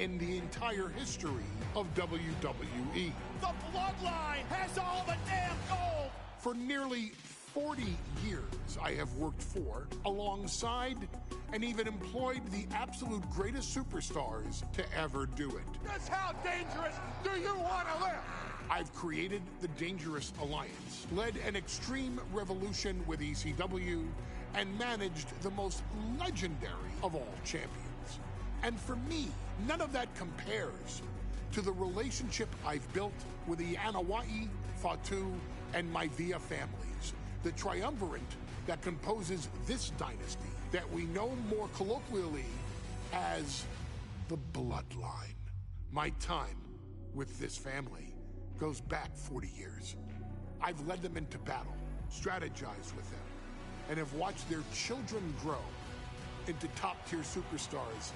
in the entire history of WWE. The Bloodline has all the damn gold! For nearly 40 years, I have worked for, alongside, and even employed the absolute greatest superstars to ever do it. Just how dangerous do you want to live? I've created the Dangerous Alliance, led an extreme revolution with ECW, and managed the most legendary of all champions. And for me, none of that compares to the relationship I've built with the Anoa'i, Fatu, and Maivia families, the triumvirate that composes this dynasty that we know more colloquially as the Bloodline. My time with this family goes back 40 years. I've led them into battle, strategized with them, and have watched their children grow into top-tier superstars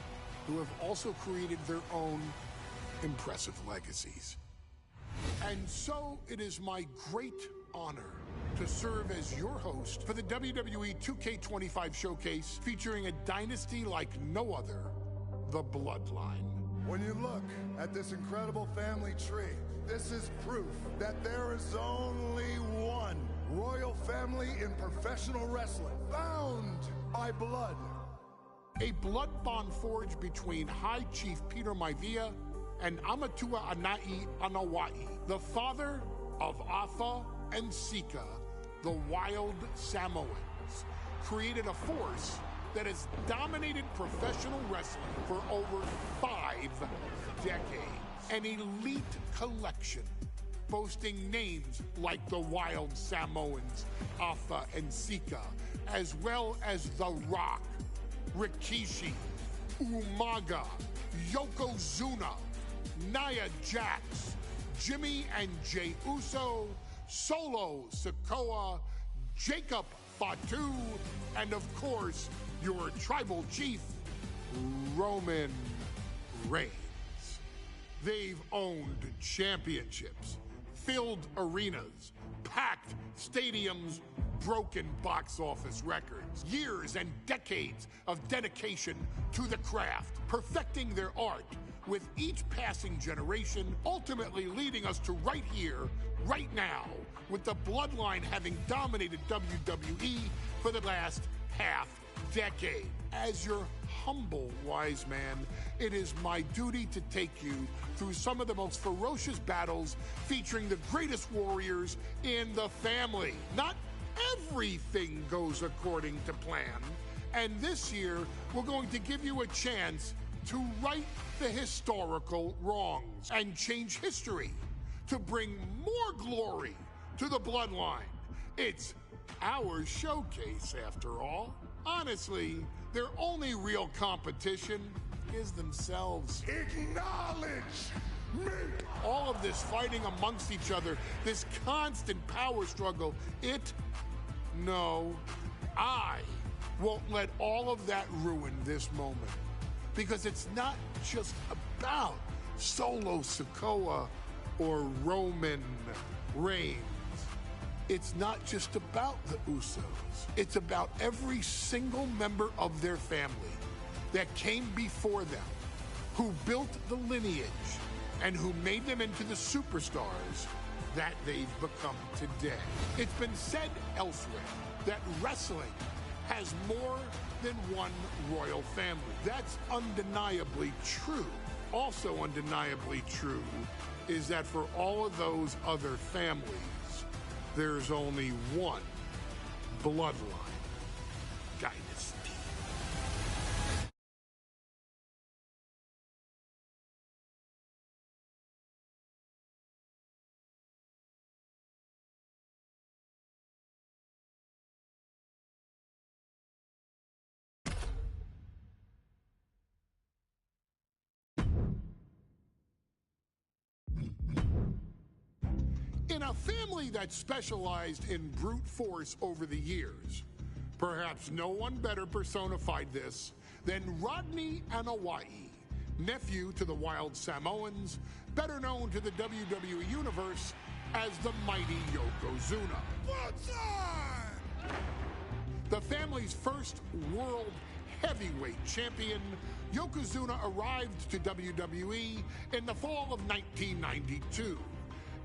who have also created their own impressive legacies. And so it is my great honor to serve as your host for the WWE2K25 showcase featuring a dynasty like no other, the Bloodline. When you look at this incredible family tree, this is proof that there is only one royal family in professional wrestling, bound by blood. A blood bond forged between High Chief Peter Maivia and Amatua Anai Anoa'i, the father of Afa and Sika, the Wild Samoans, created a force that has dominated professional wrestling for over 5 decades. An elite collection boasting names like the Wild Samoans, Afa and Sika, as well as The Rock, Rikishi, Umaga, Yokozuna, Nia Jax, Jimmy and Jey Uso, Solo Sikoa, Jacob Fatu, and of course, your tribal chief, Roman Reigns. They've owned championships, filled arenas, packed stadiums, broken box office records, years and decades of dedication to the craft, perfecting their art with each passing generation, ultimately leading us to right here, right now, with the Bloodline having dominated WWE for the last half decade. As your humble wise man, it is my duty to take you through some of the most ferocious battles featuring the greatest warriors in the family. Not everything goes according to plan, and this year we're going to give you a chance to right the historical wrongs and change history to bring more glory to the Bloodline. It's our showcase, after all. Honestly, their only real competition is themselves. Acknowledge me! All of this fighting amongst each other, this constant power struggle, I won't let all of that ruin this moment. Because it's not just about Solo Sikoa or Roman Reigns. It's not just about the Usos. It's about every single member of their family that came before them, who built the lineage and who made them into the superstars that they've become today. It's been said elsewhere that wrestling has more than one royal family. That's undeniably true. Also undeniably true is that for all of those other families, there's only one Bloodline dynasty. In a family that specialized in brute force over the years, perhaps no one better personified this than Rodney Anoa'i, nephew to the Wild Samoans, better known to the WWE Universe as the mighty Yokozuna. The family's first world heavyweight champion, Yokozuna arrived to WWE in the fall of 1992.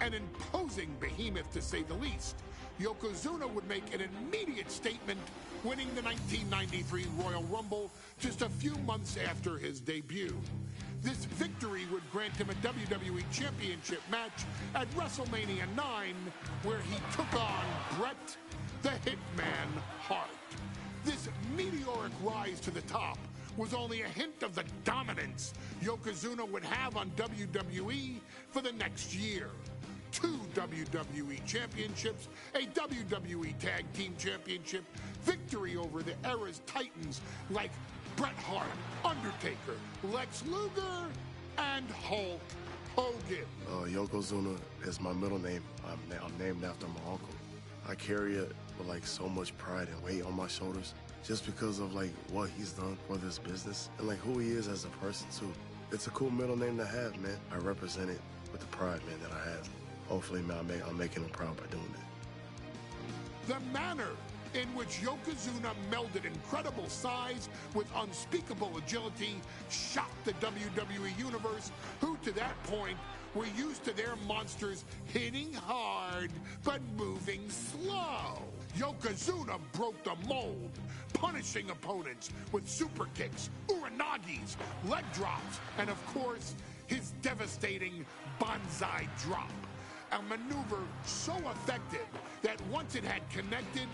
An imposing behemoth, to say the least, Yokozuna would make an immediate statement, winning the 1993 Royal Rumble just a few months after his debut. This victory would grant him a WWE Championship match at WrestleMania 9, where he took on Bret the Hitman Hart. This meteoric rise to the top was only a hint of the dominance Yokozuna would have on WWE for the next year. 2 WWE championships, a WWE Tag Team Championship, victory over the era's titans like Bret Hart, Undertaker, Lex Luger, and Hulk Hogan. Yokozuna is my middle name. I'm named after my uncle. I carry it with like so much pride and weight on my shoulders just because of like what he's done for this business and like who he is as a person too. It's a cool middle name to have, man. I represent it with the pride, man, that I have. Hopefully, man, I'm making him proud by doing it. The manner in which Yokozuna melded incredible size with unspeakable agility shocked the WWE Universe, who to that point were used to their monsters hitting hard but moving slow. Yokozuna broke the mold, punishing opponents with super kicks, uranagis, leg drops, and of course, his devastating banzai drop. A maneuver so effective that once it had connected,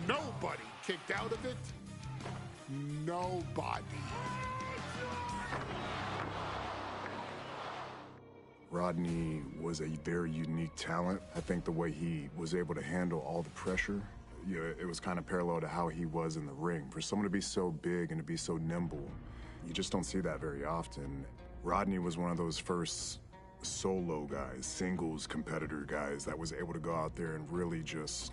nobody kicked out of it. Nobody. Rodney was a very unique talent. I think the way he was able to handle all the pressure, it was kind of parallel to how he was in the ring. For someone to be so big and to be so nimble, you just don't see that very often. Rodney was one of those first solo guys, singles competitor guys that was able to go out there and really just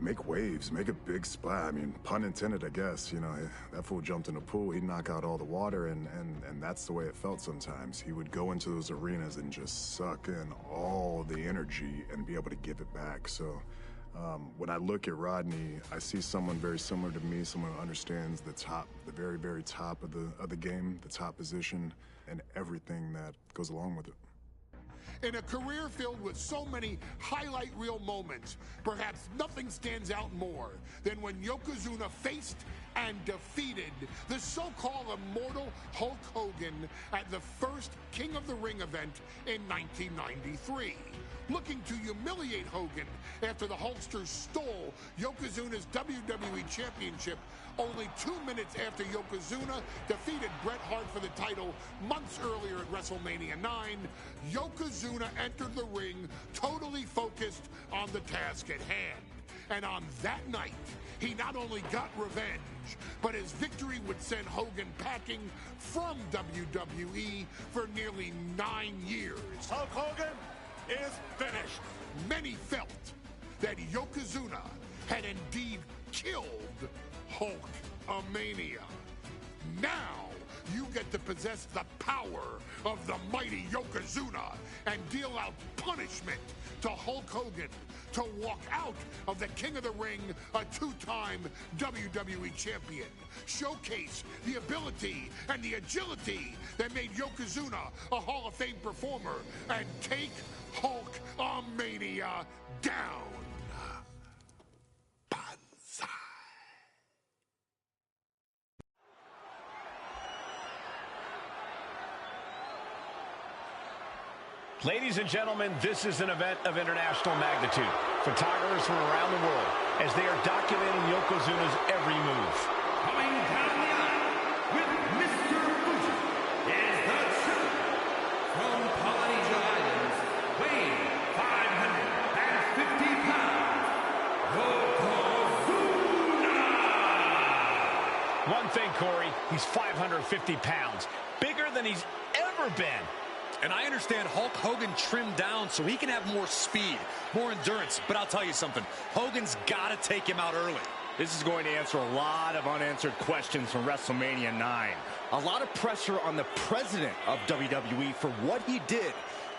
make waves, make a big splash. I mean, pun intended, I guess. You know, that fool jumped in a pool, he'd knock out all the water, and that's the way it felt sometimes. He would go into those arenas and just suck in all the energy and be able to give it back. So when I look at Rodney, I see someone very similar to me, someone who understands the top, the very, very top of the game, the top position, and everything that goes along with it. In a career filled with so many highlight reel moments, perhaps nothing stands out more than when Yokozuna faced and defeated the so-called immortal Hulk Hogan at the first King of the Ring event in 1993. Looking to humiliate Hogan after the Hulkster stole Yokozuna's WWE Championship only 2 minutes after Yokozuna defeated Bret Hart for the title months earlier at WrestleMania 9, Yokozuna entered the ring totally focused on the task at hand. And on that night, he not only got revenge, but his victory would send Hogan packing from WWE for nearly 9 years. Hulk Hogan is finished. Many felt that Yokozuna had indeed killed Hulkamania. Now you get to possess the power of the mighty Yokozuna and deal out punishment to Hulk Hogan to walk out of the King of the Ring, a 2-time WWE champion. Showcase the ability and the agility that made Yokozuna a Hall of Fame performer and take Hulkamania down. Banzai. Ladies and gentlemen, this is an event of international magnitude. Photographers from around the world as they are documenting Yokozuna's every move. Coming down the aisle with Mr. Fuji is the champion from Polynesia Islands, weighing 550 pounds, Yokozuna! One thing, Corey, he's 550 pounds, bigger than he's ever been. And I understand Hulk Hogan trimmed down so he can have more speed, more endurance. But I'll tell you something, Hogan's got to take him out early. This is going to answer a lot of unanswered questions from WrestleMania 9. A lot of pressure on the president of WWE for what he did.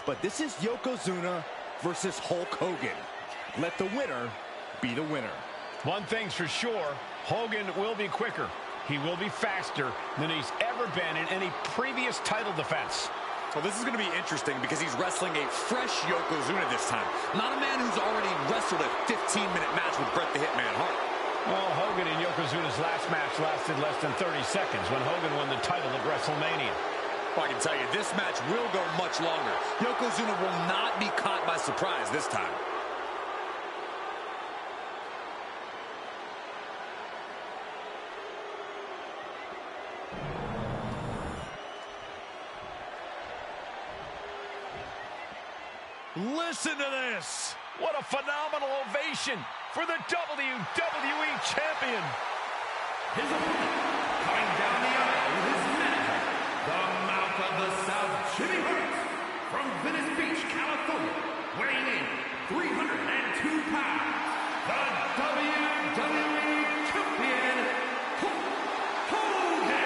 But this is Yokozuna versus Hulk Hogan. Let the winner be the winner. One thing's for sure, Hogan will be quicker. He will be faster than he's ever been in any previous title defense. Well, this is going to be interesting because he's wrestling a fresh Yokozuna this time. Not a man who's already wrestled a 15-minute match with Bret the Hitman Hart. Well, Hogan and Yokozuna's last match lasted less than 30 seconds when Hogan won the title at WrestleMania. Well, I can tell you, this match will go much longer. Yokozuna will not be caught by surprise this time. Listen to this. What a phenomenal ovation for the WWE Champion. His opponent, coming down the aisle with his manager, the Mouth of the South, Jimmy Hart, from Venice Beach, California, weighing in 302 pounds, the WWE Champion, Hulk Hogan.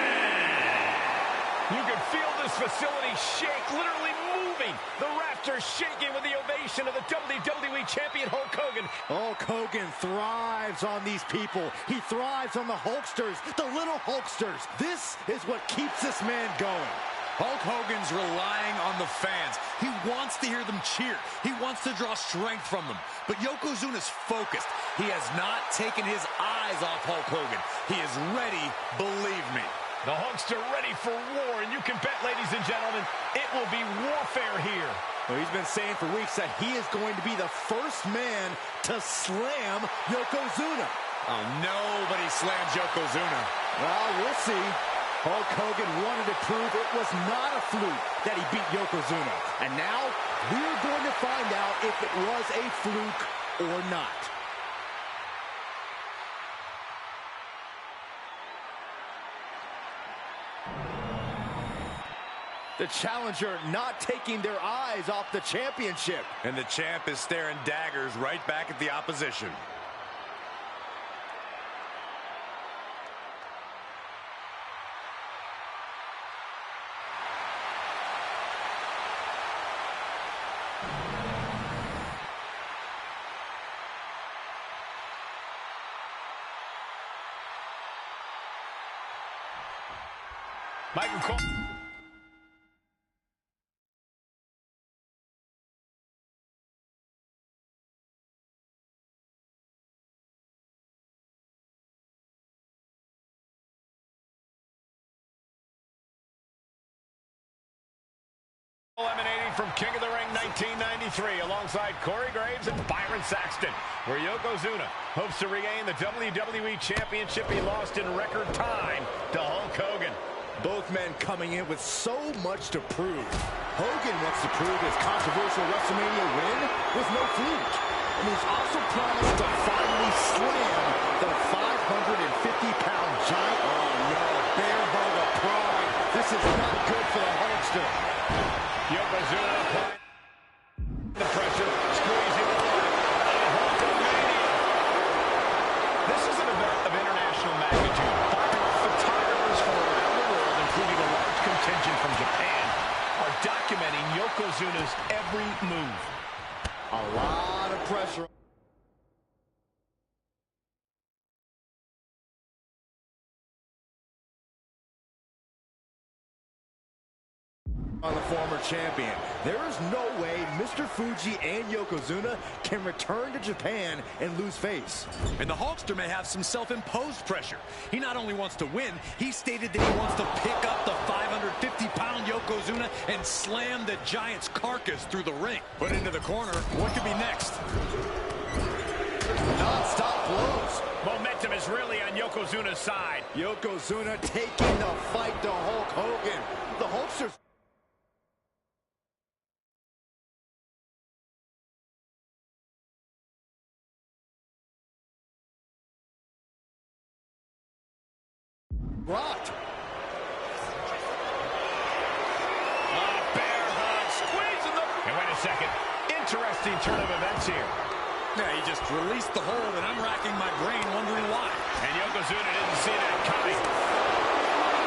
You can feel this facility shake, literally moving. The rafters shaking with the ovation of the WWE Champion, Hulk Hogan. Hulk Hogan thrives on these people. He thrives on the Hulksters, the little Hulksters. This is what keeps this man going. Hulk Hogan's relying on the fans. He wants to hear them cheer. He wants to draw strength from them. But Yokozuna's focused. He has not taken his eyes off Hulk Hogan. He is ready, believe me. The Hulkster ready for war, and you can bet, ladies and gentlemen, it will be warfare here. Well, he's been saying for weeks that he is going to be the first man to slam Yokozuna. Oh, nobody slams Yokozuna. Well, we'll see. Hulk Hogan wanted to prove it was not a fluke that he beat Yokozuna. And now we're going to find out if it was a fluke or not. The challenger not taking their eyes off the championship. And the champ is staring daggers right back at the opposition. Michael Cole. Eliminating from King of the Ring 1993 alongside Corey Graves and Byron Saxton, where Yokozuna hopes to regain the WWE Championship he lost in record time to Hulk Hogan. Both men coming in with so much to prove. Hogan wants to prove his controversial WrestleMania win was no fluke. And he's also promised to finally slam the 550-pound giant. Oh no, bear hug of pride. This is not good for the Hulkster. Yokozuna applying the pressure, squeezing the line. Hulkamania. This is an event of international magnitude. Photographers from around the world, including a large contingent from Japan, are documenting Yokozuna's every move. A lot of pressure. On the former champion. There is no way Mr. Fuji and Yokozuna can return to Japan and lose face. And the Hulkster may have some self-imposed pressure. He not only wants to win, he stated that he wants to pick up the 550-pound Yokozuna and slam the Giant's carcass through the ring. Put into the corner. What could be next? Non-stop blows. Momentum is really on Yokozuna's side. Yokozuna taking the fight to Hulk Hogan. The Hulkster's rocked. Bear hug, squeezing the... And wait a second. Interesting turn of events here. Yeah, he just released the hold, and I'm racking my brain wondering why. And Yokozuna didn't see that coming.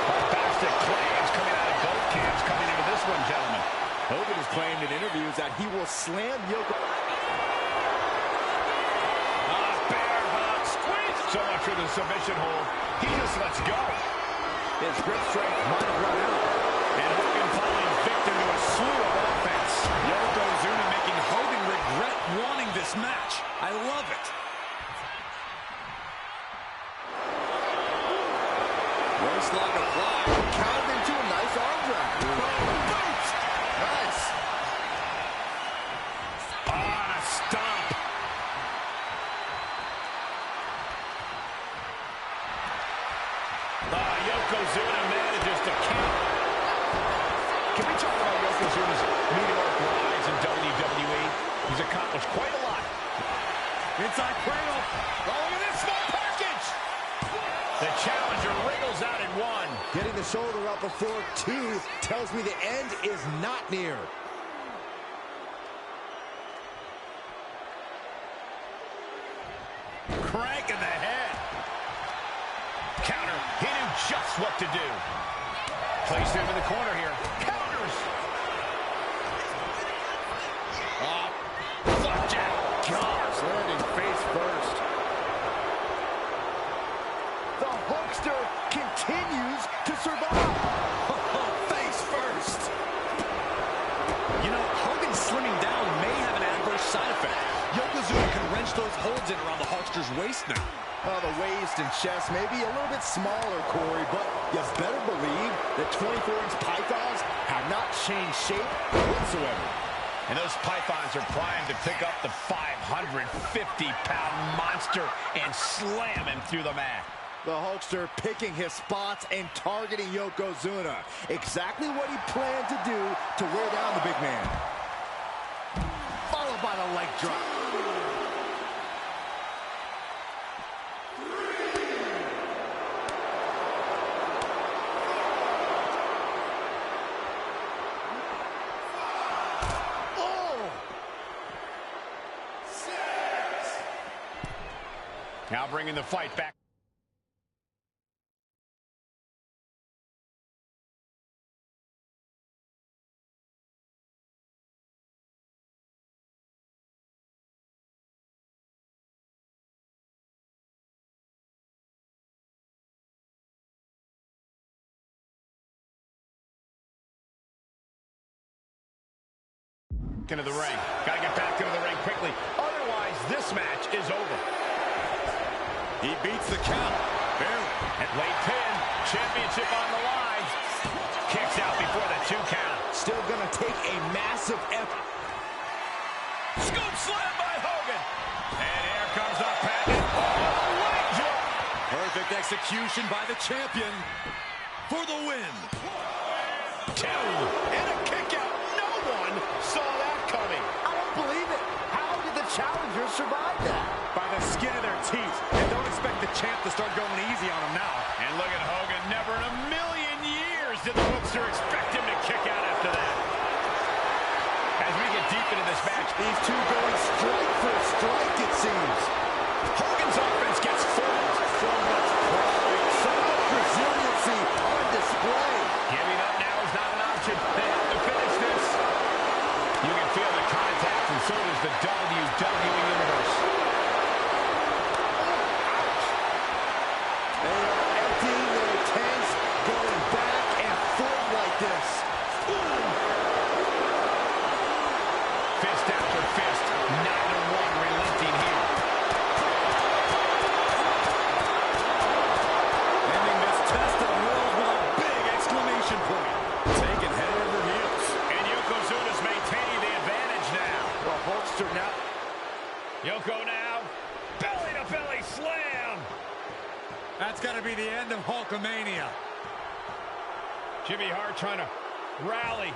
Bombastic claims coming out of both camps coming into this one, gentlemen. Hogan has claimed in interviews that he will slam Yokozuna. Bear hug, squeeze. So much for the submission hold. He just lets go. His grip strength might have run out. And Hogan falling victim to a slew of offense. Yokozuna making Hogan regret wanting this match. I love it. Waistlock applied. Counted into a nice arm drag. Boots. Nice. On a stomp. Yokozuna manages to count. Can we talk about Yokozuna's meteoric rise in WWE? He's accomplished quite a lot. Inside cradle. Oh, look at this small package. The challenger wriggles out in one. Getting the shoulder up before two tells me the end is not near. Crank in the head. Counter. He knew just what to do. Place him in the corner here. Counters. Flapjack. Gosh, landing face first. The Hulkster continues to survive. Face first. You know, Hogan slimming down may have an adverse side effect. Yokozuna can wrench those holds in around the Hulkster's waist now. Well, the waist and chest may be a little bit smaller, Corey, but you better believe that 24-inch pythons have not changed shape whatsoever. And those pythons are primed to pick up the 550-pound monster and slam him through the mat. The Hulkster picking his spots and targeting Yokozuna. Exactly what he planned to do to wear down the big man. Followed by the leg drop. Now bringing the fight back. Into the ring. Gotta get back into the ring quickly. Otherwise, this match is over. He beats the count. Barely. At late pin. Championship on the line. Kicks out before the 2 count. Still gonna take a massive effort. Scoop slam by Hogan. And here comes the patent. Oh, leg drop. Perfect execution by the champion for the win. 2. And a kick out. No one saw that coming. I don't believe it. How did the challengers survive that? By the skin of their teeth. And don't expect the champ to start going easy on him now. And look at Hogan. Never in a million years did the Hulkster expect him to kick out after that. As we get deep into this match, These two going strike for strike, it seems. Hogan's offense gets foiled. So much pride, so much resiliency on display. Giving up now is not an option. They have to finish this. You can feel the contact, and so does the WWE Universe. They are emptying their tanks, going back and forth like this. Fist after fist, neither one relenting here. Ending this test of wills with a big exclamation point. Taking head over heels. And Yokozuna's maintaining the advantage now. The Hulkster now. Yoko now, belly-to-belly slam. That's got to be the end of Hulkamania. Jimmy Hart trying to rally.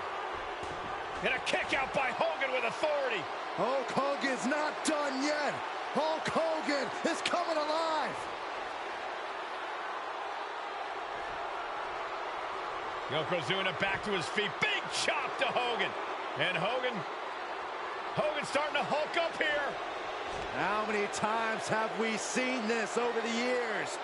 And a kick out by Hogan with authority. Hulk Hogan's not done yet. Hulk Hogan is coming alive. Yokozuna back to his feet. Big chop to Hogan. And Hogan's starting to hulk up here. How many times have we seen this over the years?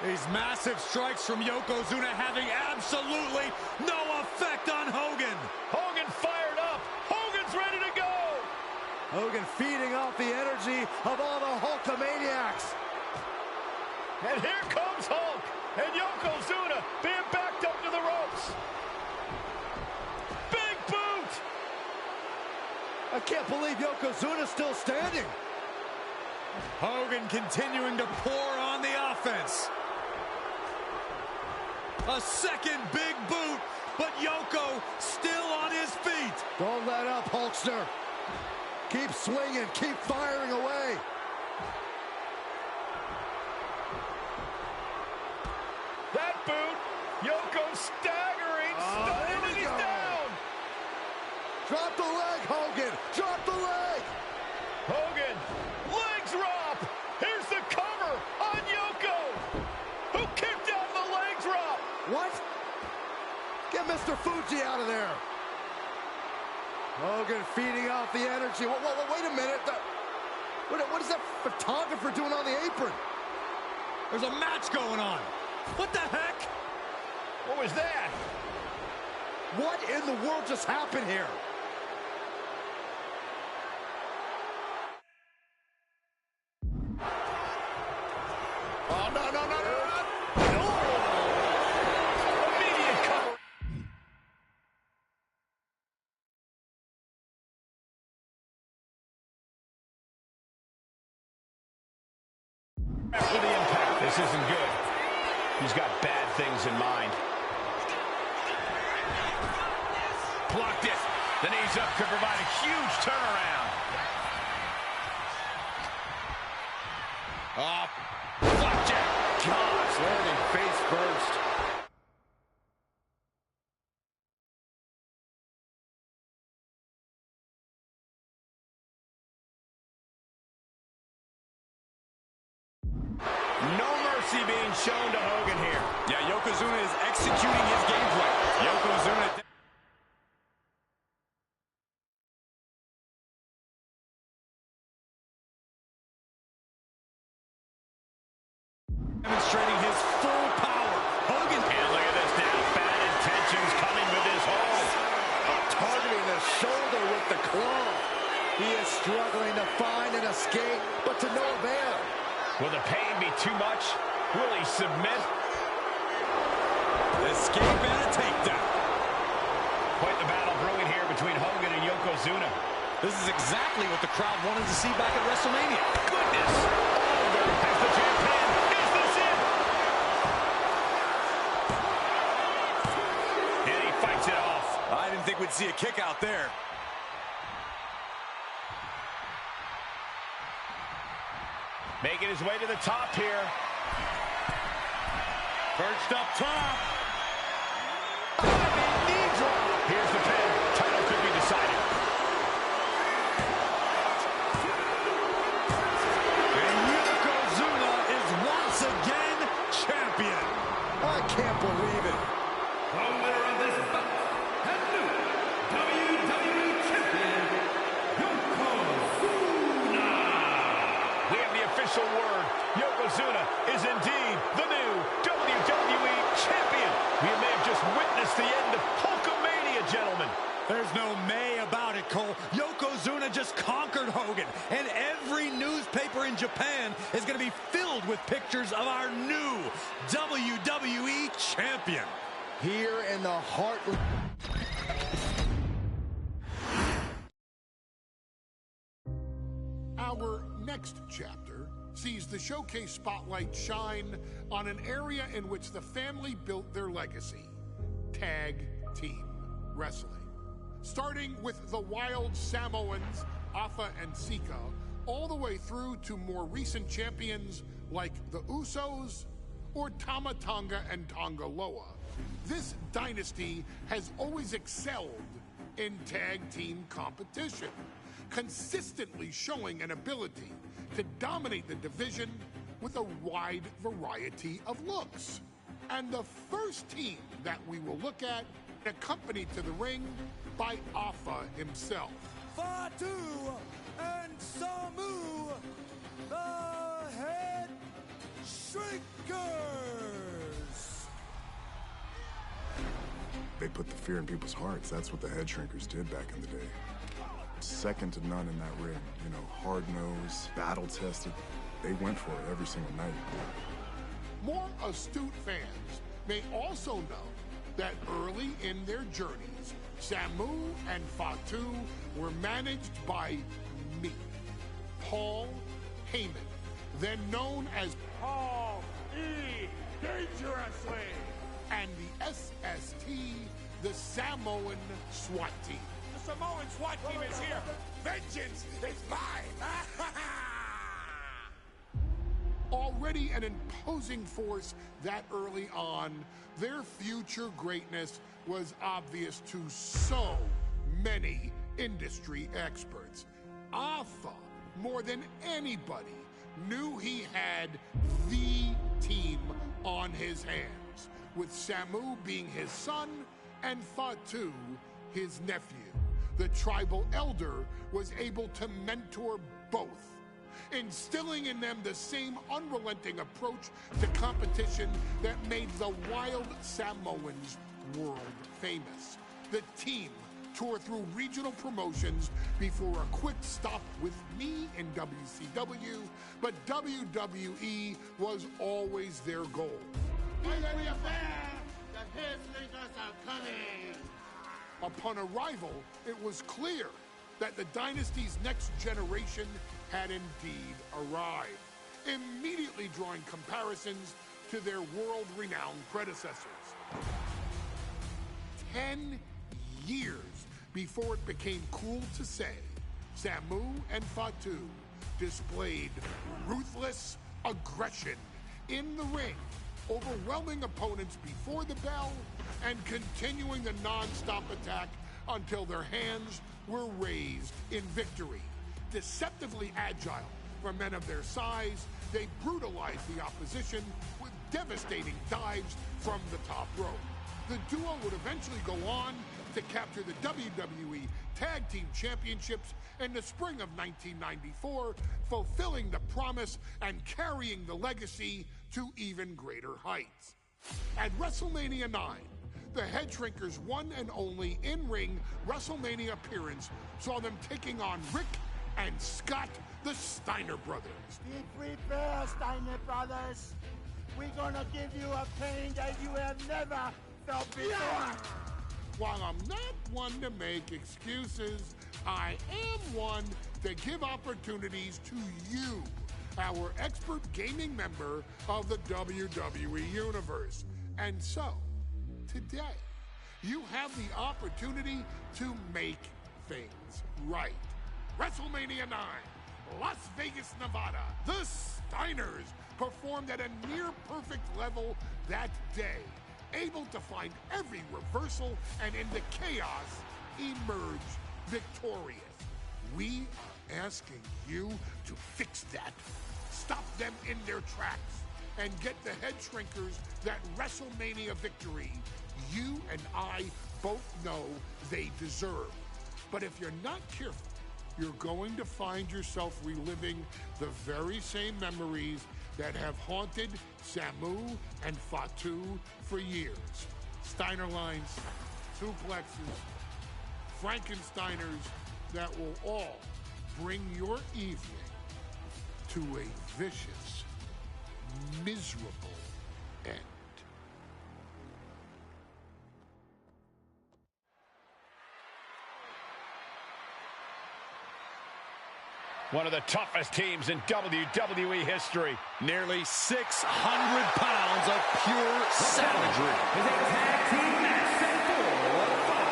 These massive strikes from Yokozuna having absolutely no effect on Hogan. Hogan fired up. Hogan's ready to go. Hogan feeding off the energy of all the Hulkamaniacs. And here comes Hulk. And Yokozuna being backed up to the ropes. Big boot. I can't believe Yokozuna's still standing. Hogan continuing to pour on the offense. A second big boot, but Yoko still on his feet. Don't let up, Hulkster. Keep swinging, keep firing away. That boot, Yoko staggering, stunning, and he's down. Drop the leg, Hogan. Drop the leg. Hogan, leg drop. Here's the cover on Yoko. Who kicked out the leg drop? What? Get Mr. Fuji out of there. Hogan feeding off the energy. Wait a minute. What is that photographer doing on the apron? There's a match going on. What the heck? What was that? What in the world just happened here? Oh, no. Immediate cover. After the impact, this isn't good. He's got bad things in mind. Blocked it. The knees up could provide a huge turnaround. Flapjack. Gosh, landing face first. No mercy being shown to Hogan here. Yeah, Yokozuna is executing his game plan. Yokozuna demonstrating his full power. Hogan. And look at this now. Bad intentions coming with his hold. Targeting the shoulder with the claw. He is struggling to find an escape, but to no avail. Will the pain be too much? Will he submit? Escape and a takedown. Quite the battle brewing here between Hogan and Yokozuna. This is exactly what the crowd wanted to see back at WrestleMania. Goodness. Hogan has the champion. Is this it? And he fights it off. I didn't think we'd see a kick out there. Making his way to the top here. Perched up top. Knee drop. Here's the pin. Title could be decided. And Yokozuna is once again champion. I can't believe it. The winner of this bout and new WWE Champion, Yokozuna. We have the official word. Yokozuna is indeed the new WWE Champion. We may have just witnessed the end of Hulkamania, gentlemen. There's no may about it, Cole. Yokozuna just conquered Hogan, and every newspaper in Japan is going to be filled with pictures of our new WWE Champion. Here in the heart. Our next chapter sees the showcase spotlight shine on an area in which the family built their legacy: tag team wrestling. Starting with the Wild Samoans, Afa and Sika, all the way through to more recent champions like the Usos or Tama Tonga and Tonga Loa. This dynasty has always excelled in tag team competition, consistently showing an ability to dominate the division with a wide variety of looks. And the first team that we will look at, accompanied to the ring by Afa himself. Fatu and Samu, the Head Shrinkers. They put the fear in people's hearts. That's what the Head Shrinkers did back in the day. Second to none in that ring. You know, hard-nosed, battle-tested. They went for it every single night. More astute fans may also know that early in their journeys, Samu and Fatu were managed by me, Paul Heyman, then known as Paul E. Dangerously. and the SST, the Samoan SWAT team. The Samoan SWAT team is here. Vengeance is mine. Already an imposing force that early on, their future greatness was obvious to so many industry experts. Alpha, more than anybody, knew he had the team on his hands, with Samu being his son and Fatu his nephew. The tribal elder was able to mentor both, instilling in them the same unrelenting approach to competition that made the wild Samoans world famous. The team toured through regional promotions before a quick stop with me in WCW, but WWE was always their goal. Upon arrival, it was clear that the dynasty's next generation had indeed arrived, immediately drawing comparisons to their world-renowned predecessors. 10 years before it became cool to say, Samu and Fatu displayed ruthless aggression in the ring, overwhelming opponents before the bell and continuing the non-stop attack until their hands were raised in victory. Deceptively agile for men of their size, they brutalized the opposition with devastating dives from the top rope. The duo would eventually go on to capture the WWE Tag Team Championships in the spring of 1994, fulfilling the promise and carrying the legacy to even greater heights. At WrestleMania 9, the Head Shrinkers' one and only in-ring WrestleMania appearance saw them taking on Rick and Scott, the Steiner brothers. Be prepared, Steiner brothers. We're gonna give you a pain that you have never felt before. While I'm not one to make excuses, I am one to give opportunities to you, our expert gaming member of the WWE Universe. And so, today, you have the opportunity to make things right. WrestleMania 9, Las Vegas, Nevada. The Steiners performed at a near-perfect level that day, able to find every reversal and in the chaos emerge victorious. We are asking you to fix that, stop them in their tracks, and get the Head Shrinkers that WrestleMania victory you and I both know they deserve. But if you're not careful, you're going to find yourself reliving the very same memories that have haunted Samu and Fatu for years. Steiner lines, suplexes, Frankensteiners that will all bring your evening to a vicious, miserable end. One of the toughest teams in WWE history. Nearly 600 pounds of pure savagery. Is a tag team match set for one fall.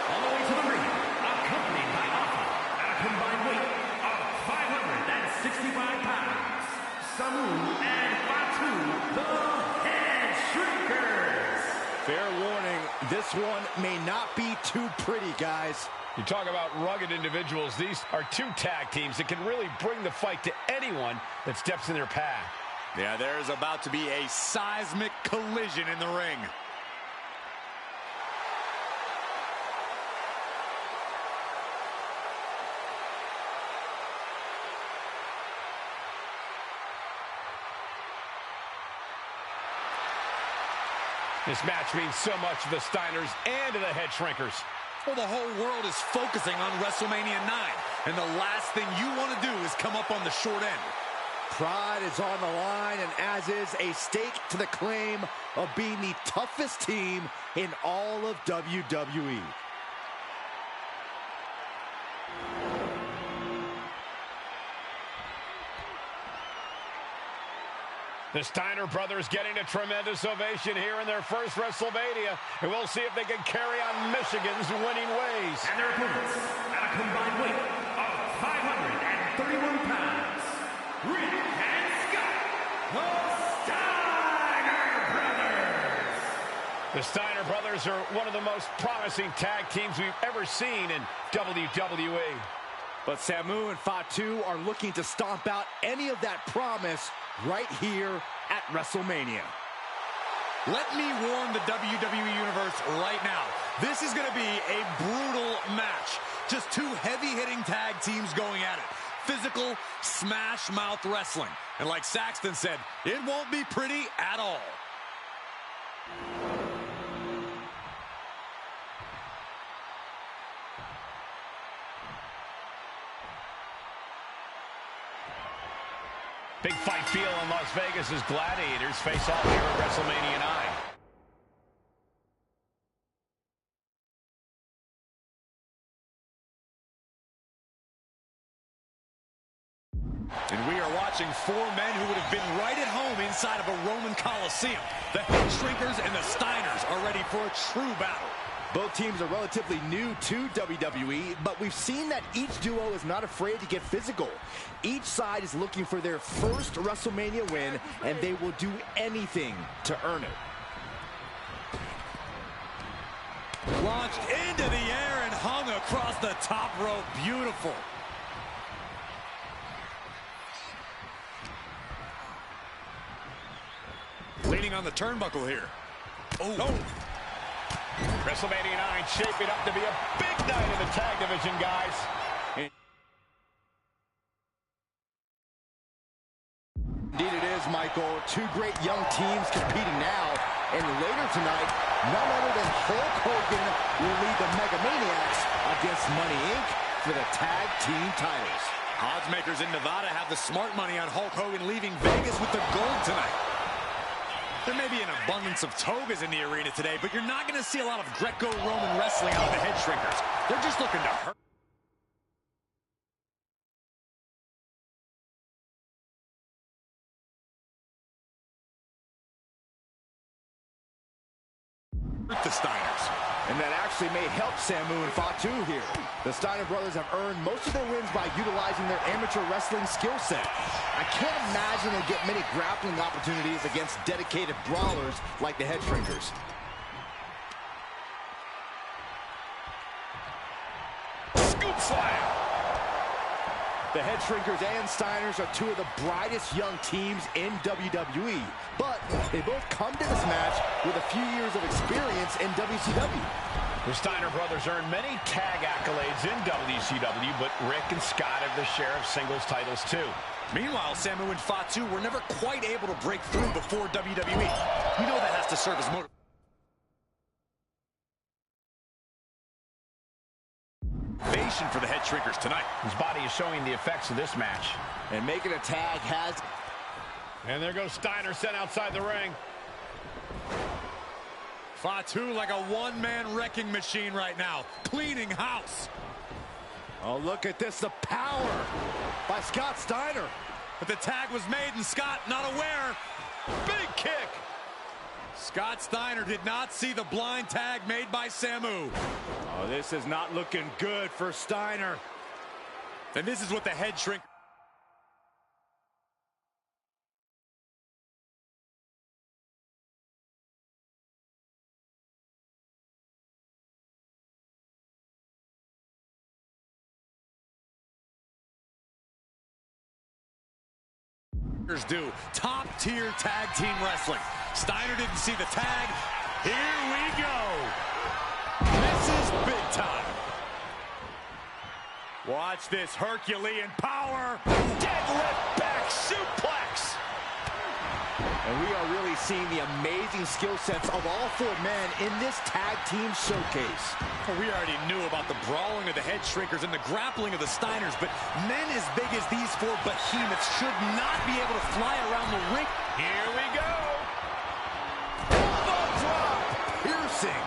On the way to the ring, accompanied by Alpha, at a combined weight of 565 pounds. Samu and Fatu, the Head Shrinkers. Fair warning, this one may not be too pretty, guys. You talk about rugged individuals. These are two tag teams that can really bring the fight to anyone that steps in their path. Yeah, there's about to be a seismic collision in the ring. This match means so much to the Steiners and to the Head Shrinkers. Well, the whole world is focusing on WrestleMania 9, and the last thing you want to do is come up on the short end. Pride is on the line, and as is a stake to the claim of being the toughest team in all of WWE. The Steiner brothers getting a tremendous ovation here in their first WrestleMania, and we'll see if they can carry on Michigan's winning ways. And their opponents, at a combined weight of 531 pounds, Rick and Scott, the Steiner brothers. The Steiner brothers are one of the most promising tag teams we've ever seen in WWE. But Samu and Fatu are looking to stomp out any of that promise right here at WrestleMania. Let me warn the WWE Universe right now. This is going to be a brutal match. Just two heavy-hitting tag teams going at it. Physical, smash-mouth wrestling. And like Saxton said, it won't be pretty at all. Big fight feel in Las Vegas as Gladiators face off here at WrestleMania 9. And we are watching four men who would have been right at home inside of a Roman Coliseum. The Head Shrinkers and the Steiners are ready for a true battle. Both teams are relatively new to WWE, but we've seen that each duo is not afraid to get physical. Each side is looking for their first WrestleMania win, and they will do anything to earn it. Launched into the air and hung across the top rope. Beautiful. Leaning on the turnbuckle here. Oh. WrestleMania 9 shaping up to be a big night in the tag division, guys. Indeed it is, Michael. Two great young teams competing now. And later tonight, none other than Hulk Hogan will lead the Mega Maniacs against Money Inc. for the tag team titles. Odds makers in Nevada have the smart money on Hulk Hogan leaving Vegas with the gold tonight. There may be an abundance of togas in the arena today, but you're not going to see a lot of Greco-Roman wrestling out of the Head Shrinkers. They're just looking to hurt the Steiners. And that actually may help Samu and Fatu here. The Steiner brothers have earned most of their wins by utilizing their amateur wrestling skill set. I can't imagine they'll get many grappling opportunities against dedicated brawlers like the Head Shrinkers. Scoop slam. The Head Shrinkers and Steiners are two of the brightest young teams in WWE, but they both come to this match with a few years of experience in WCW. The Steiner brothers earned many tag accolades in WCW, but Rick and Scott have the share of singles titles too. Meanwhile, Samu and Fatu were never quite able to break through before WWE. You know that has to serve as motivation for the Head Shrinkers tonight. His body is showing the effects of this match. And making a tag has... And there goes Steiner sent outside the ring. Fatu like a one-man wrecking machine right now, cleaning house. Oh, look at this, the power by Scott Steiner. But the tag was made and Scott not aware. Big kick. Scott Steiner did not see the blind tag made by Samu. Oh, this is not looking good for Steiner. And this is what the Head Shrinkers do. Top-tier tag team wrestling. Steiner didn't see the tag. Here we go. This is big time. Watch this Herculean power. Deadlift back suplex. And we are really seeing the amazing skill sets of all four men in this tag team showcase. Well, we already knew about the brawling of the head shrinkers and the grappling of the Steiners, but men as big as these four behemoths should not be able to fly around the ring. Here we go. Elbow drop. Piercing.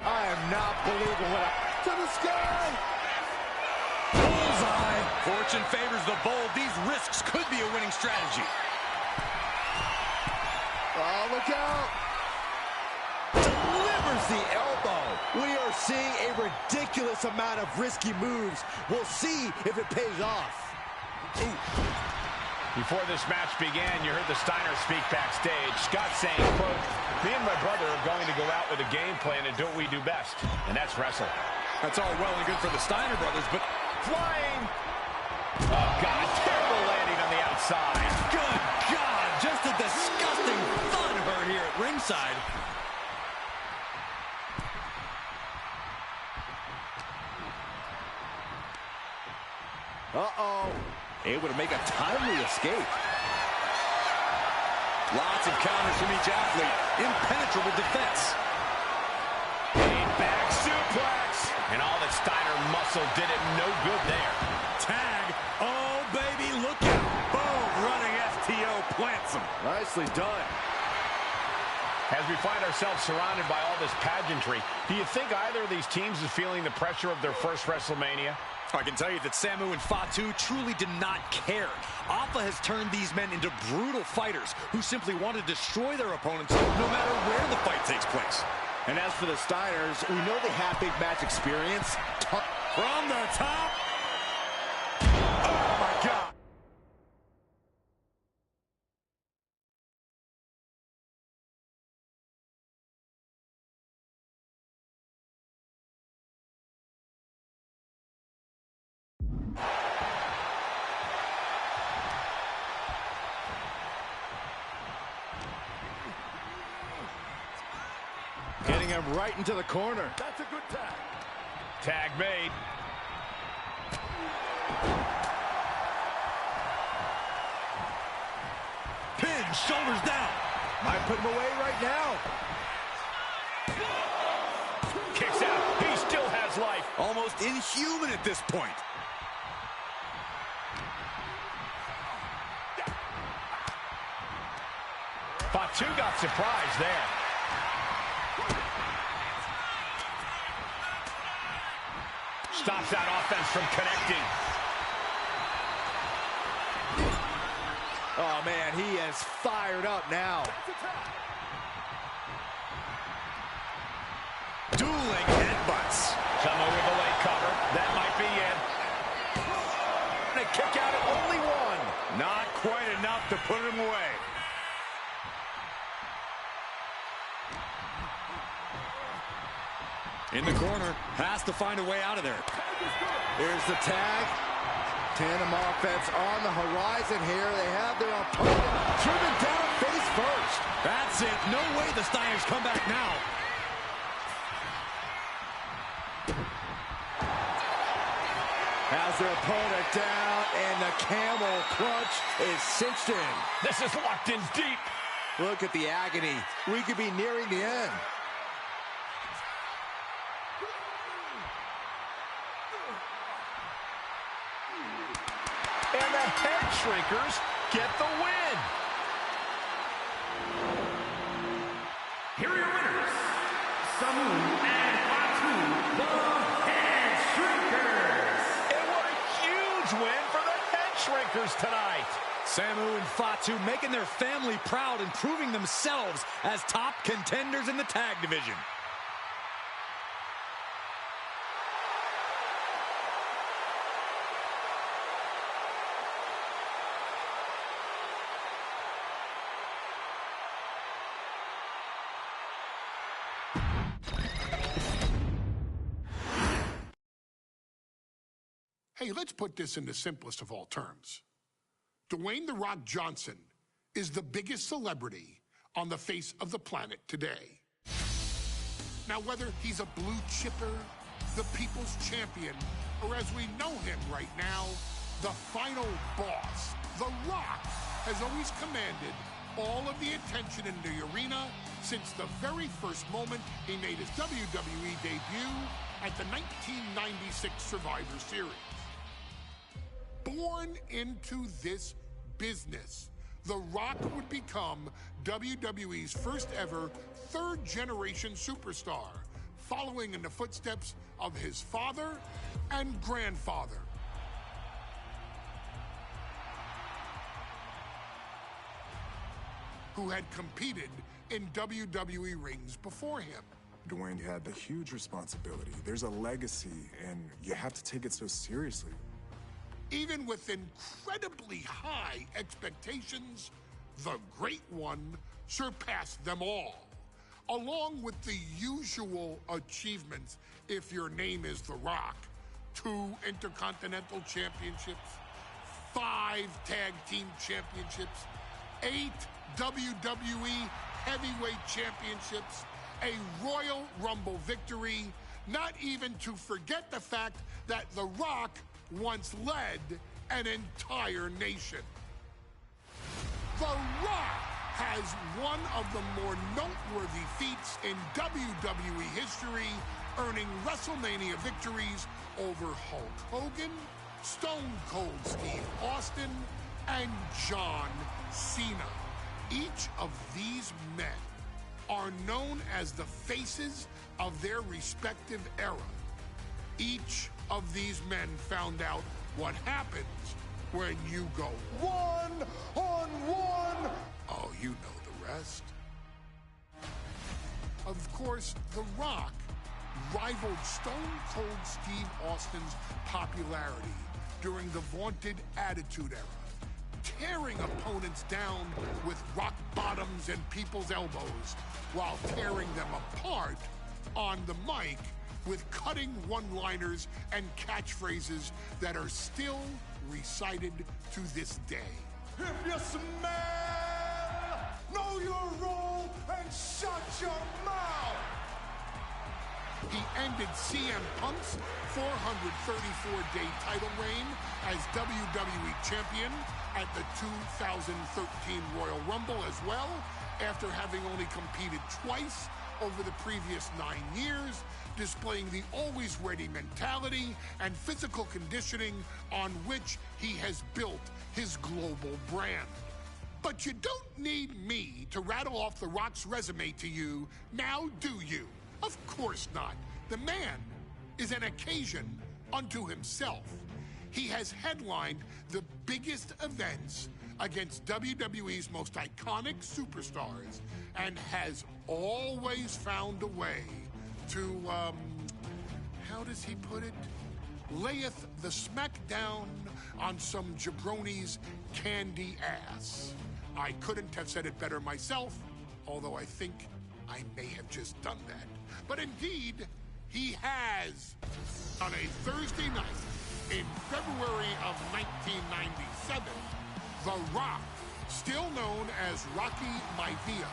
I am not believing what to the sky. Bullseye. Fortune favors the bold. These risks could be a winning strategy. Oh, look out. Delivers the elbow. We are seeing a ridiculous amount of risky moves. We'll see if it pays off. Ooh. Before this match began, you heard the Steiners speak backstage. Scott saying, quote, "Me and my brother are going to go out with a game plan and do what we do best, and that's wrestle." That's all well and good for the Steiner brothers, but Flying! Oh, God, terrible landing on the outside. good God, just a disgusting thud hurt here at ringside. Uh-oh. Able to make a timely escape. Lots of counters from each athlete. Impenetrable defense. A back suplex. And all that Steiner muscle did it no good there. Tag. Oh, baby, look out. Boom. Running STO plants him. Nicely done. As we find ourselves surrounded by all this pageantry, do you think either of these teams is feeling the pressure of their first WrestleMania? I can tell you that Samu and Fatu truly did not care. Alpha has turned these men into brutal fighters who simply want to destroy their opponents no matter where the fight takes place. And as for the Steiners, we know they have big match experience. From the top. Oh, my God. Getting him right into the corner. That's a good tag. Tag made. Pin, shoulders down. Might put him away right now. Kicks out. He still has life. Almost inhuman at this point. Fatu got surprised there. Stops that offense from connecting. Oh, man, he is fired up now. Dueling headbutts. Someone with a leg cover. That might be it. And a kick out at only one. Not quite enough to put him away. In the corner, has to find a way out of there. Here's the tag. Tandem offense on the horizon here. They have their opponent driven down face first. That's it. No way the Steiners come back now. Has their opponent down, and the camel clutch is cinched in. This is locked in deep. Look at the agony. We could be nearing the end. And the head shrinkers get the win. Here are your winners, Samu and Fatu, the Head Shrinkers. And what a huge win for the head shrinkers tonight. Samu and Fatu making their family proud and proving themselves as top contenders in the tag division. Hey, let's put this in the simplest of all terms. Dwayne "The Rock" Johnson is the biggest celebrity on the face of the planet today. Now, whether he's a blue chipper the People's Champion, or as we know him right now, the final boss. The Rock has always commanded all of the attention in the arena since the very first moment he made his WWE debut at the 1996 Survivor Series. Born into this business, The Rock would become WWE's first ever third-generation superstar, following in the footsteps of his father and grandfather. Who had competed in WWE rings before him. Dwayne had the huge responsibility. There's a legacy, and you have to take it so seriously. Even with incredibly high expectations, the Great One surpassed them all. Along with the usual achievements, if your name is The Rock: 2 Intercontinental Championships, 5 Tag Team Championships, 8 WWE Heavyweight Championships, a Royal Rumble victory, not even to forget the fact that The Rock once led an entire nation. The Rock has one of the more noteworthy feats in WWE history, earning WrestleMania victories over Hulk Hogan, Stone Cold Steve Austin, and John Cena. Each of these men are known as the faces of their respective era. Each of these men found out what happens when you go one-on-one. Oh, you know the rest. Of course, The Rock rivaled Stone Cold Steve Austin's popularity during the vaunted Attitude Era, tearing opponents down with rock bottoms and people's elbows, while tearing them apart on the mic with cutting one-liners and catchphrases that are still recited to this day. If you smell, know your role and shut your mouth. He ended CM Punk's 434-day title reign as WWE Champion at the 2013 Royal Rumble as well, after having only competed twice over the previous 9 years, displaying the always-ready mentality and physical conditioning on which he has built his global brand. But you don't need me to rattle off The Rock's resume to you, now do you? Of course not. The man is an occasion unto himself. He has headlined the biggest events against WWE's most iconic superstars and has always found a way to, how does he put it? Layeth the smackdown on some jabroni's candy ass. I couldn't have said it better myself, although I think I may have just done that. But indeed, he has. On a Thursday night in February of 1997, The Rock, still known as Rocky Maivia,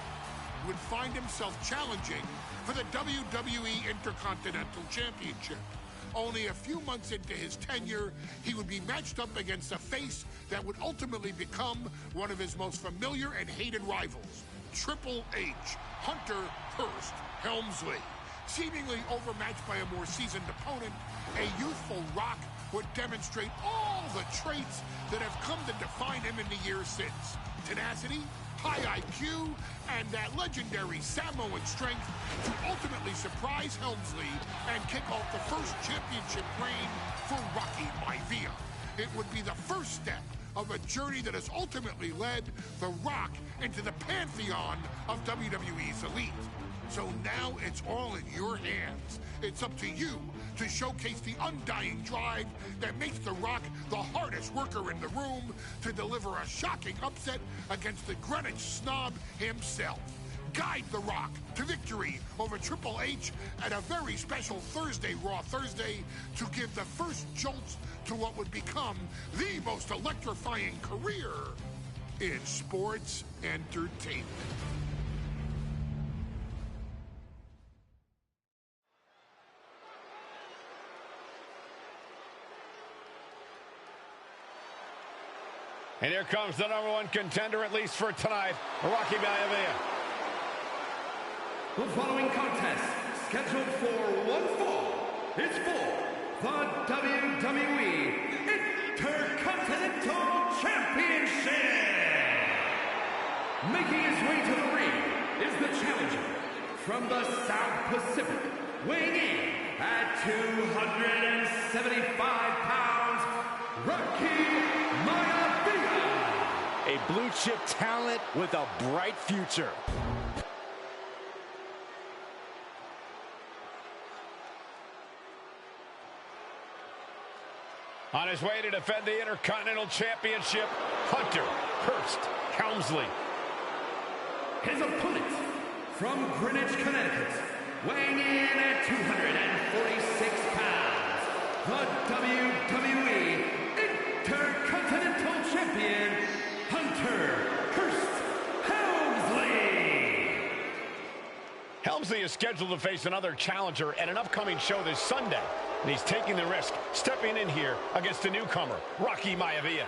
would find himself challenging for the WWE Intercontinental Championship. Only a few months into his tenure, he would be matched up against a face that would ultimately become one of his most familiar and hated rivals, Triple H, Hunter Hearst Helmsley. Seemingly overmatched by a more seasoned opponent, a youthful Rock would demonstrate all the traits that have come to define him in the years since. Tenacity, high IQ, and that legendary Samoan strength to ultimately surprise Helmsley and kick off the first championship reign for Rocky Maivia. It would be the first step of a journey that has ultimately led The Rock into the pantheon of WWE's elite. So now it's all in your hands. It's up to you to showcase the undying drive that makes The Rock the hardest worker in the room to deliver a shocking upset against the Greenwich snob himself. Guide The Rock to victory over Triple H at a very special Thursday, Raw Thursday, to give the first jolts to what would become the most electrifying career in sports entertainment. And here comes the #1 contender, at least for tonight, Rocky Maivia. The following contest, scheduled for one fall, is for the WWE Intercontinental Championship. Making his way to the ring is the challenger from the South Pacific, weighing in at 275 pounds, Rocky Maivia. A blue-chip talent with a bright future. On his way to defend the Intercontinental Championship, Hunter Hearst Helmsley. His opponent from Greenwich, Connecticut, weighing in at 246 pounds, the WWE Intercontinental Champion, Hunter Hearst Helmsley. Helmsley is scheduled to face another challenger at an upcoming show this Sunday, and he's taking the risk, stepping in here against a newcomer, Rocky Maivia.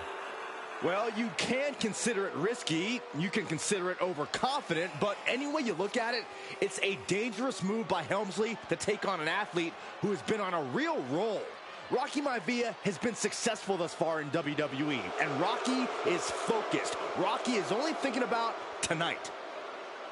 Well, you can consider it risky, you can consider it overconfident, but any way you look at it, it's a dangerous move by Helmsley to take on an athlete who has been on a real roll. Rocky Maivia has been successful thus far in WWE, and Rocky is focused. Rocky is only thinking about tonight.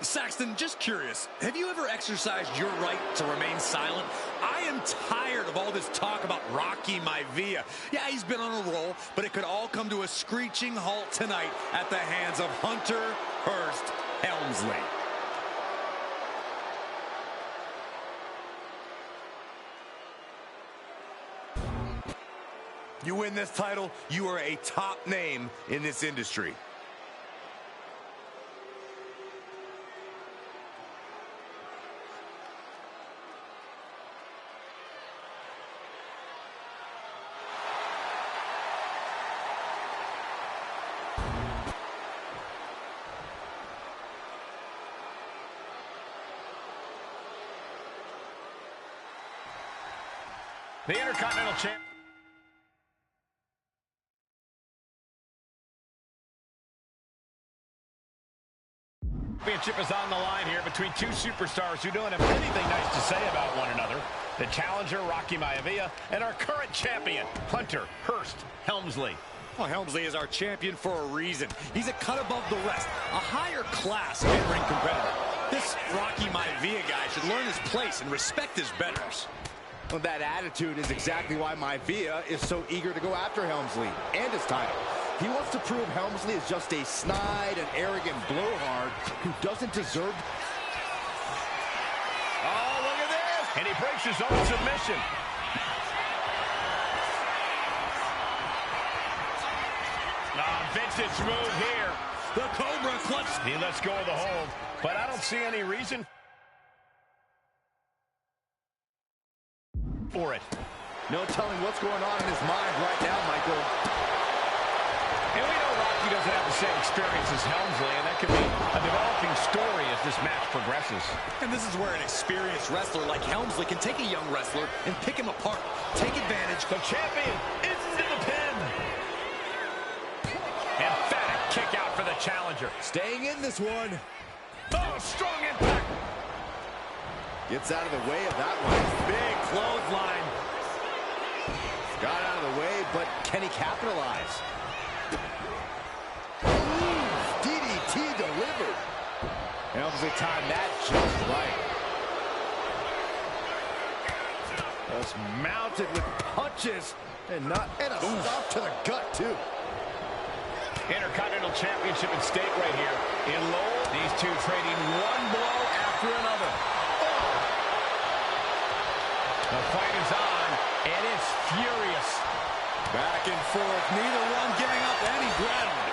Saxton, just curious, have you ever exercised your right to remain silent? I am tired of all this talk about Rocky Maivia. Yeah, he's been on a roll, but it could all come to a screeching halt tonight at the hands of Hunter Hearst Helmsley. You win this title, you are a top name in this industry. The Intercontinental Championship is on the line here between two superstars who don't have anything nice to say about one another. The challenger, Rocky Maivia, and our current champion, Hunter Hearst Helmsley. Well, Helmsley is our champion for a reason. He's a cut above the rest, a higher class in-ring competitor. This Rocky Maivia guy should learn his place and respect his betters. Well, that attitude is exactly why Maivia is so eager to go after Helmsley and his title. He wants to prove Helmsley is just a snide and arrogant blowhard who doesn't deserve... Oh, look at this! And he breaks his own submission. Vintage move here. The Cobra clutch. He lets go of the hold, but I don't see any reason for it. No telling what's going on in his mind right now, Michael. And we know Rocky doesn't have the same experience as Helmsley, and that could be a developing story as this match progresses. And this is where an experienced wrestler like Helmsley can take a young wrestler and pick him apart. Take advantage. The champion into the pin. Emphatic kick out for the challenger. Staying in this one. Oh, strong impact. Gets out of the way of that one. Big clothesline. Got out of the way, but can he capitalize? DDT delivered. Helmsley timed that just right. Just mounted with punches and a stop to the gut, too. Intercontinental Championship at stake right here. In Lowell, these two trading one blow after another. Oh. The fight is on, and it's furious. Back and forth, neither one giving up any ground.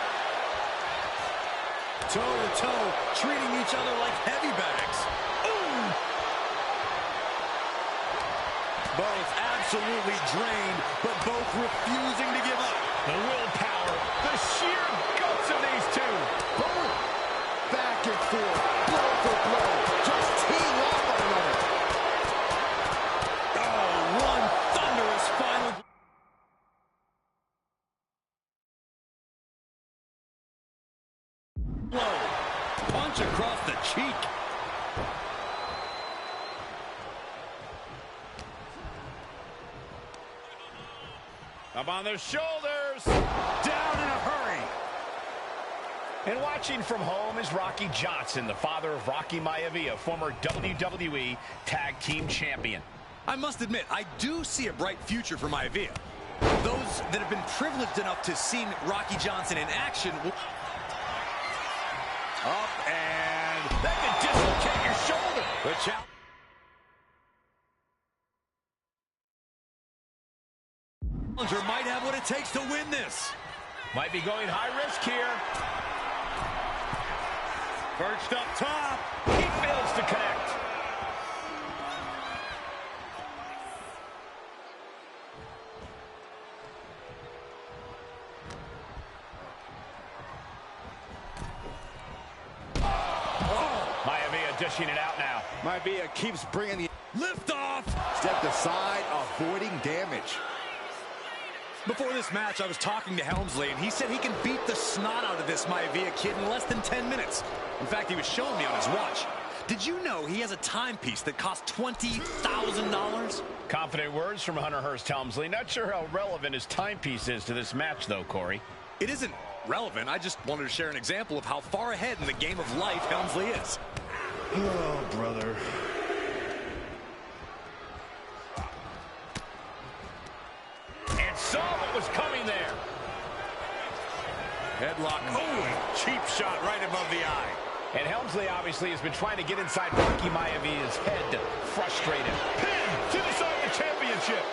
Toe-to-toe, treating each other like heavy bags. Ooh. Both absolutely drained, but both refusing to give up. The willpower, the sheer guts of these two. Both back and forth, blow for blow, just teeing off one another. Oh, one thunderous final. punch across the cheek. Up on their shoulders. Down in a hurry. And watching from home is Rocky Johnson, the father of Rocky Maivia, former WWE Tag Team Champion. I must admit, I do see a bright future for Maivia. Those that have been privileged enough to see Rocky Johnson in action will... Up and... That could dislocate your shoulder. The challenge. Challenger might have what it takes to win this. Might be going high risk here. Perched up top. He fails to connect. Maivia dishing it out now. Maivia keeps bringing the Lift off. step aside, avoiding damage. Before this match, I was talking to Helmsley, and he said he can beat the snot out of this Maivia kid in less than 10 minutes. In fact, he was showing me on his watch. Did you know he has a timepiece that costs $20,000? Confident words from Hunter Hearst Helmsley. Not sure how relevant his timepiece is to this match, though, Corey. It isn't relevant. I just wanted to share an example of how far ahead in the game of life Helmsley is. Oh, brother. And saw what was coming there. Headlock. Oh, cheap shot right above the eye. And Helmsley obviously has been trying to get inside Rocky Maivia's head to frustrate him. Pin to decide the championship.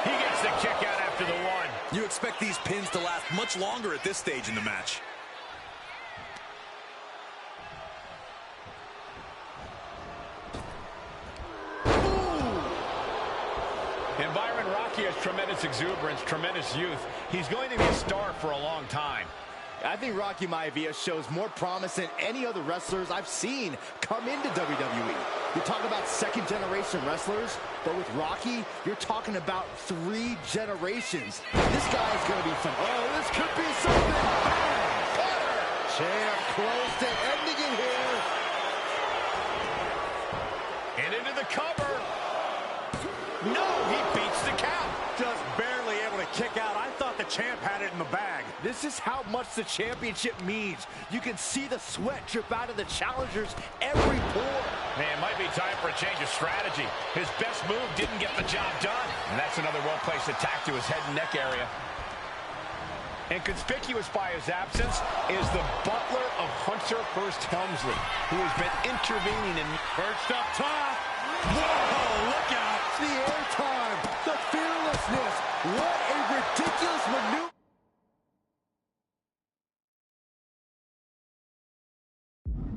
He gets the kick out after the one. You expect these pins to last much longer at this stage in the match. And Byron, Rocky has tremendous exuberance, tremendous youth. He's going to be a star for a long time. I think Rocky Maivia shows more promise than any other wrestlers I've seen come into WWE. You talk about second-generation wrestlers, but with Rocky, you're talking about 3 generations. This guy is going to be fun. Oh, this could be something. Champ close to ending it here. And into the cover. No, he beats the count. Just barely able to kick out. I thought the champ had it in the bag. This is how much the championship means. You can see the sweat drip out of the challengers every pore. Man, it might be time for a change of strategy. His best move didn't get the job done. And that's another well-placed attack to his head and neck area. And conspicuous by his absence is the butler of Hunter Hearst Helmsley, who has been intervening in... Perched up top. Whoa, look out. The airtime, the fearlessness. What a ridiculous maneuver.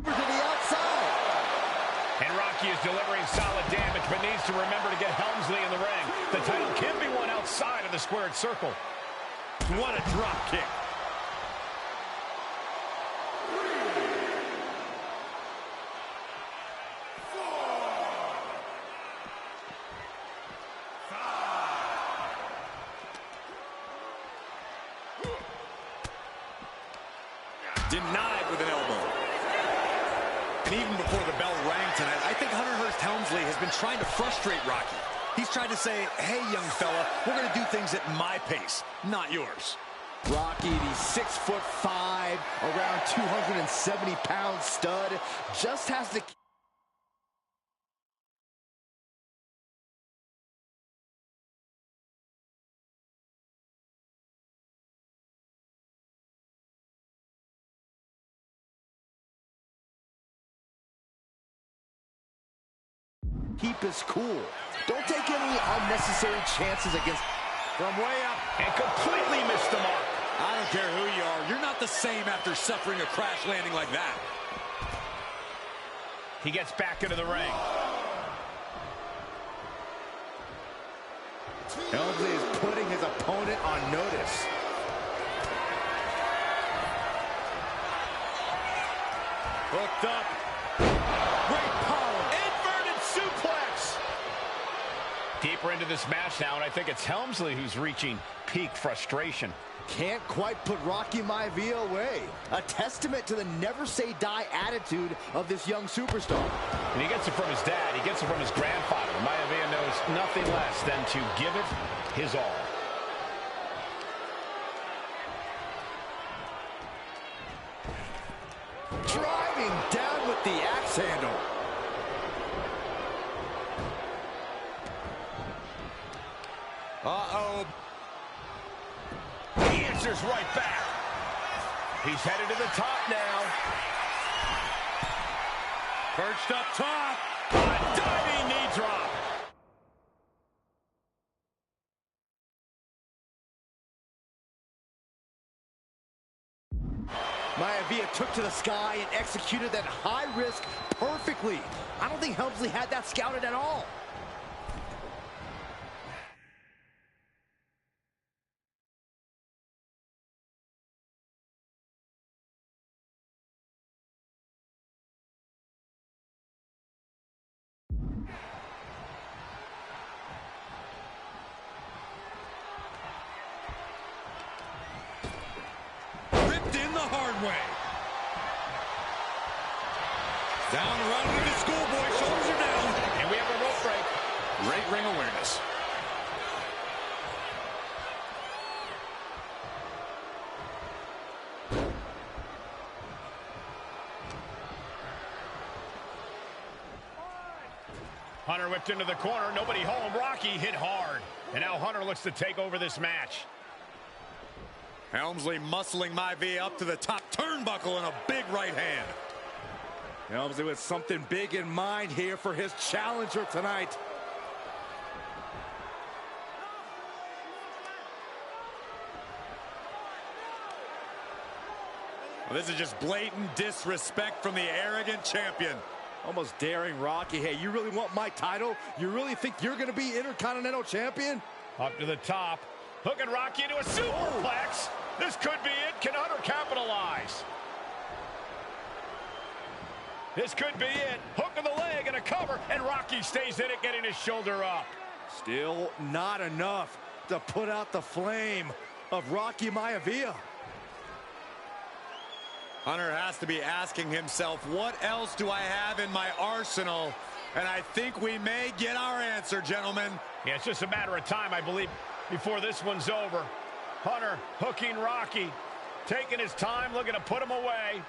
To the outside. And Rocky is delivering solid damage, but needs to remember to get Helmsley in the ring. The title can be won outside of the squared circle. What a drop kick. Denied with an elbow. And even before the bell rang tonight, I think Hunter Hearst Helmsley has been trying to frustrate Rocky. He's tried to say, hey, young fella, we're going to do things at my pace, not yours. Rocky, the 6'5", around 270-pound stud, just has to... keep his cool. Don't take any unnecessary chances against... From way up. And completely missed the mark. I don't care who you are. You're not the same after suffering a crash landing like that. He gets back into the ring. Helmsley is putting his opponent on notice. Hooked up. Great power. Inverted suplex. Deeper into this match now, and I think it's Helmsley who's reaching peak frustration. Can't quite put Rocky Maivia away. A testament to the never-say-die attitude of this young superstar. And he gets it from his dad. He gets it from his grandfather. Maivia knows nothing less than to give it his all. Driving down with the axe handle. Uh-oh. He answers right back. He's headed to the top now. Perched up top. A diving knee drop. Maivia took to the sky and executed that high risk perfectly. I don't think Helmsley had that scouted at all. In the hard way. Down around with the schoolboy. Shoulders are down. And we have a rope break. Great ring awareness. Hunter whipped into the corner. Nobody home. Rocky hit hard. And now Hunter looks to take over this match. Helmsley muscling Maivia up to the top turnbuckle and a big right hand. Helmsley with something big in mind here for his challenger tonight. Well, this is just blatant disrespect from the arrogant champion. Almost daring Rocky. Hey, you really want my title? You really think you're going to be Intercontinental Champion? Up to the top. Hooking Rocky into a superplex. This could be it. Can Hunter capitalize? This could be it. Hook of the leg and a cover, and Rocky stays in it, getting his shoulder up. Still not enough to put out the flame of Rocky Maivia. Hunter has to be asking himself, what else do I have in my arsenal? And I think we may get our answer, gentlemen. Yeah, it's just a matter of time, I believe, before this one's over. Hunter hooking Rocky, taking his time, looking to put him away.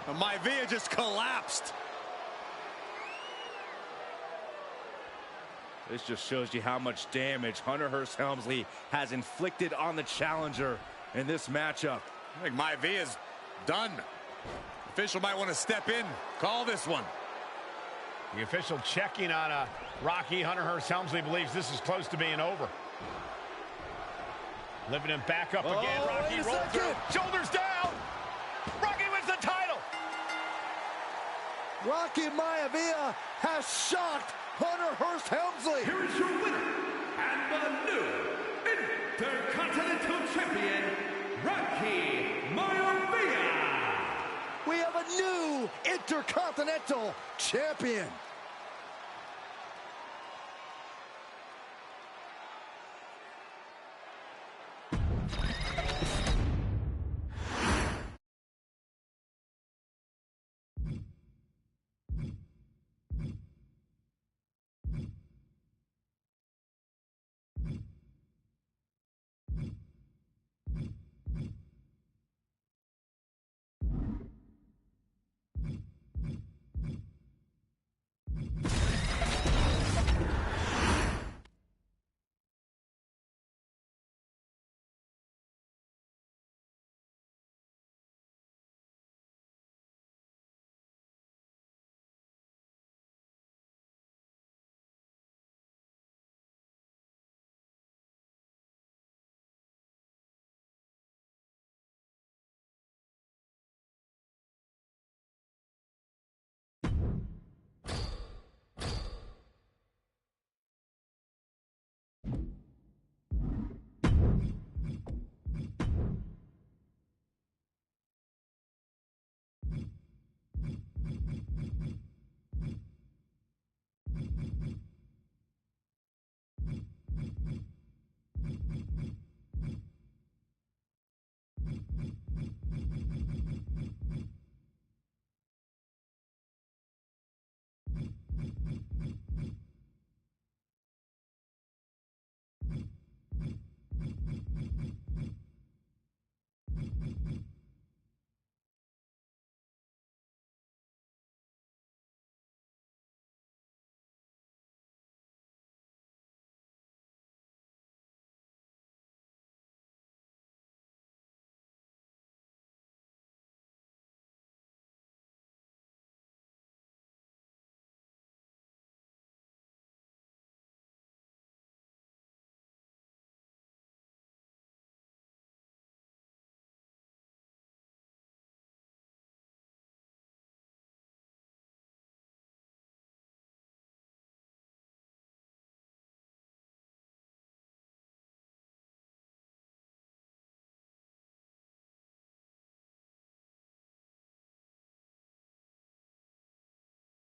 Maivia just collapsed. This just shows you how much damage Hunter Hearst Helmsley has inflicted on the challenger in this matchup. I think Maivia's done. Official might want to step in, call this one. The official checking on Rocky. Hunter Hearst Helmsley believes this is close to being over. Lifting him back up again. Rocky rolls through. Shoulders down. Rocky wins the title. Rocky Maivia has shocked Hunter Hearst Helmsley. Here is your winner and the new Intercontinental Champion, Rocky Maivia. We have a new Intercontinental Champion.